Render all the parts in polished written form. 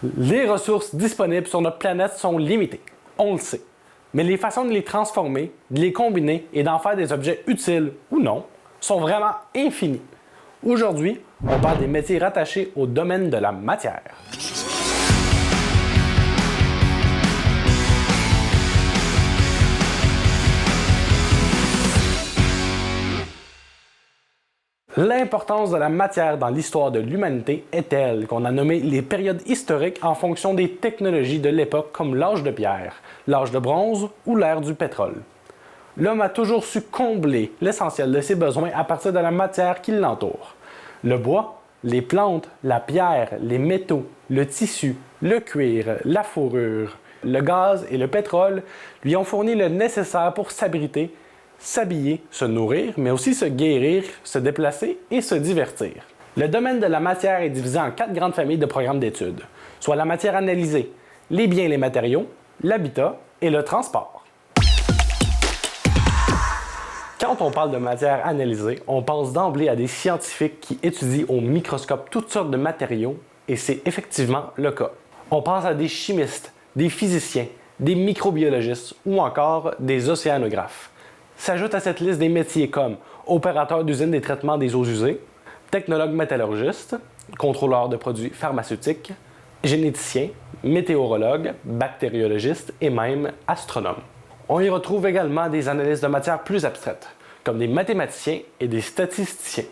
Les ressources disponibles sur notre planète sont limitées, on le sait. Mais les façons de les transformer, de les combiner et d'en faire des objets utiles ou non sont vraiment infinies. Aujourd'hui, on parle des métiers rattachés au domaine de la matière. L'importance de la matière dans l'histoire de l'humanité est telle qu'on a nommé les périodes historiques en fonction des technologies de l'époque comme l'âge de pierre, l'âge de bronze ou l'ère du pétrole. L'homme a toujours su combler l'essentiel de ses besoins à partir de la matière qui l'entoure. Le bois, les plantes, la pierre, les métaux, le tissu, le cuir, la fourrure, le gaz et le pétrole lui ont fourni le nécessaire pour s'abriter, s'habiller, se nourrir, mais aussi se guérir, se déplacer et se divertir. Le domaine de la matière est divisé en 4 grandes familles de programmes d'études, soit la matière analysée, les biens et les matériaux, l'habitat et le transport. Quand on parle de matière analysée, on pense d'emblée à des scientifiques qui étudient au microscope toutes sortes de matériaux, et c'est effectivement le cas. On pense à des chimistes, des physiciens, des microbiologistes ou encore des océanographes. S'ajoutent à cette liste des métiers comme opérateur d'usine des traitements des eaux usées, technologue métallurgiste, contrôleur de produits pharmaceutiques, généticien, météorologue, bactériologiste et même astronome. On y retrouve également des analystes de matières plus abstraites, comme des mathématiciens et des statisticiens.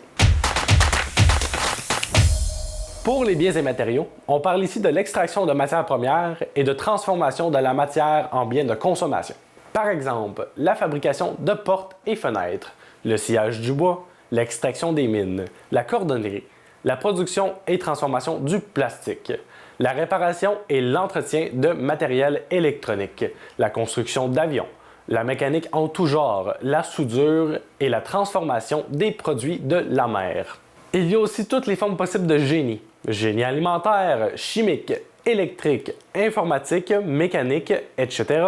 Pour les biens et matériaux, on parle ici de l'extraction de matières premières et de transformation de la matière en biens de consommation. Par exemple, la fabrication de portes et fenêtres, le sciage du bois, l'extraction des mines, la cordonnerie, la production et transformation du plastique, la réparation et l'entretien de matériel électronique, la construction d'avions, la mécanique en tout genre, la soudure et la transformation des produits de la mer. Il y a aussi toutes les formes possibles de génie, génie alimentaire, chimique, électrique, informatique, mécanique, etc.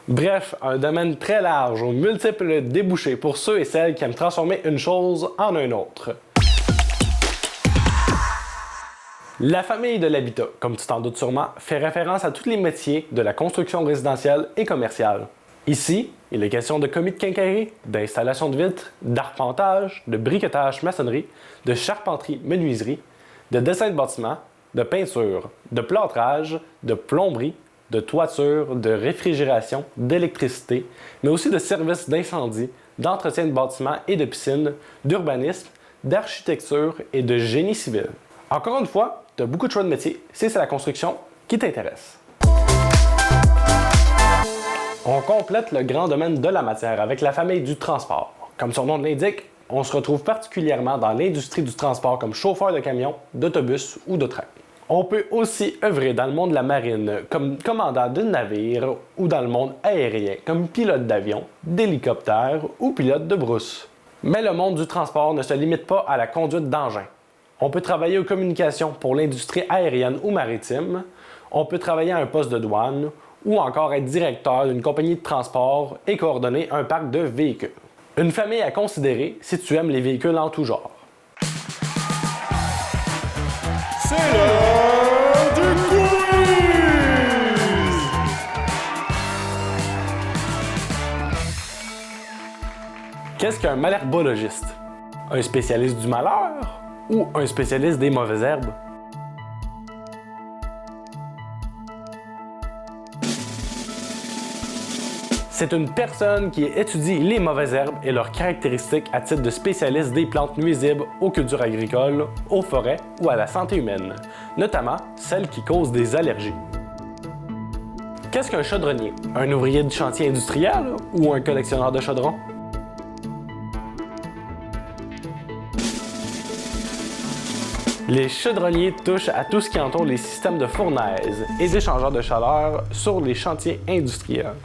Bref, un domaine très large aux multiples débouchés pour ceux et celles qui aiment transformer une chose en une autre. La famille de l'habitat, comme tu t'en doutes sûrement, fait référence à tous les métiers de la construction résidentielle et commerciale. Ici, il est question de commis de quincaillerie, d'installation de vitres, d'arpentage, de briquetage maçonnerie, de charpenterie menuiserie, de dessin de bâtiment, de peinture, de plâtrage, de plomberie, de toiture, de réfrigération, d'électricité, mais aussi de services d'incendie, d'entretien de bâtiments et de piscines, d'urbanisme, d'architecture et de génie civil. Encore une fois, tu as beaucoup de choix de métiers si c'est la construction qui t'intéresse. On complète le grand domaine de la matière avec la famille du transport. Comme son nom l'indique, on se retrouve particulièrement dans l'industrie du transport comme chauffeur de camion, d'autobus ou de train. On peut aussi œuvrer dans le monde de la marine comme commandant de navire ou dans le monde aérien comme pilote d'avion, d'hélicoptère ou pilote de brousse. Mais le monde du transport ne se limite pas à la conduite d'engins. On peut travailler aux communications pour l'industrie aérienne ou maritime, on peut travailler à un poste de douane ou encore être directeur d'une compagnie de transport et coordonner un parc de véhicules. Une famille à considérer si tu aimes les véhicules en tout genre. C'est l'heure du quiz! Qu'est-ce qu'un malherbologiste? Un spécialiste du malheur ou un spécialiste des mauvaises herbes? C'est une personne qui étudie les mauvaises herbes et leurs caractéristiques à titre de spécialiste des plantes nuisibles aux cultures agricoles, aux forêts ou à la santé humaine, notamment celles qui causent des allergies. Qu'est-ce qu'un chaudronnier? Un ouvrier de chantier industriel ou un collectionneur de chaudrons? Les chaudronniers touchent à tout ce qui entoure les systèmes de fournaise et d'échangeurs de chaleur sur les chantiers industriels.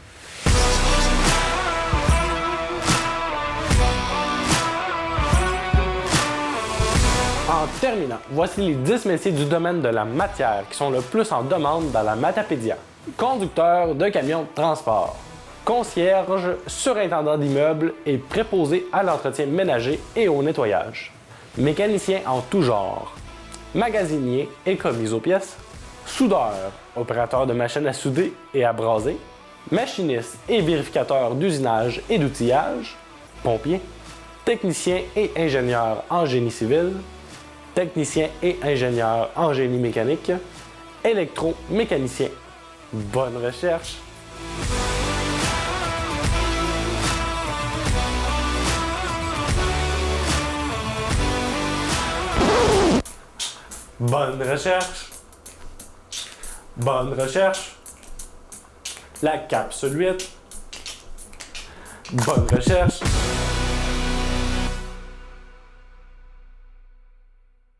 En terminant, voici les 10 métiers du domaine de la matière qui sont le plus en demande dans la Matapédia. Conducteur de camions de transport, concierge, surintendant d'immeubles et préposé à l'entretien ménager et au nettoyage. Mécanicien en tout genre, magasinier et commis aux pièces, soudeur, opérateur de machines à souder et à braser, machiniste et vérificateur d'usinage et d'outillage, pompier, technicien et ingénieur en génie civil, technicien et ingénieur en génie mécanique, électromécanicien. Bonne recherche! Bonne recherche! Bonne recherche! La capsule 8. Bonne recherche!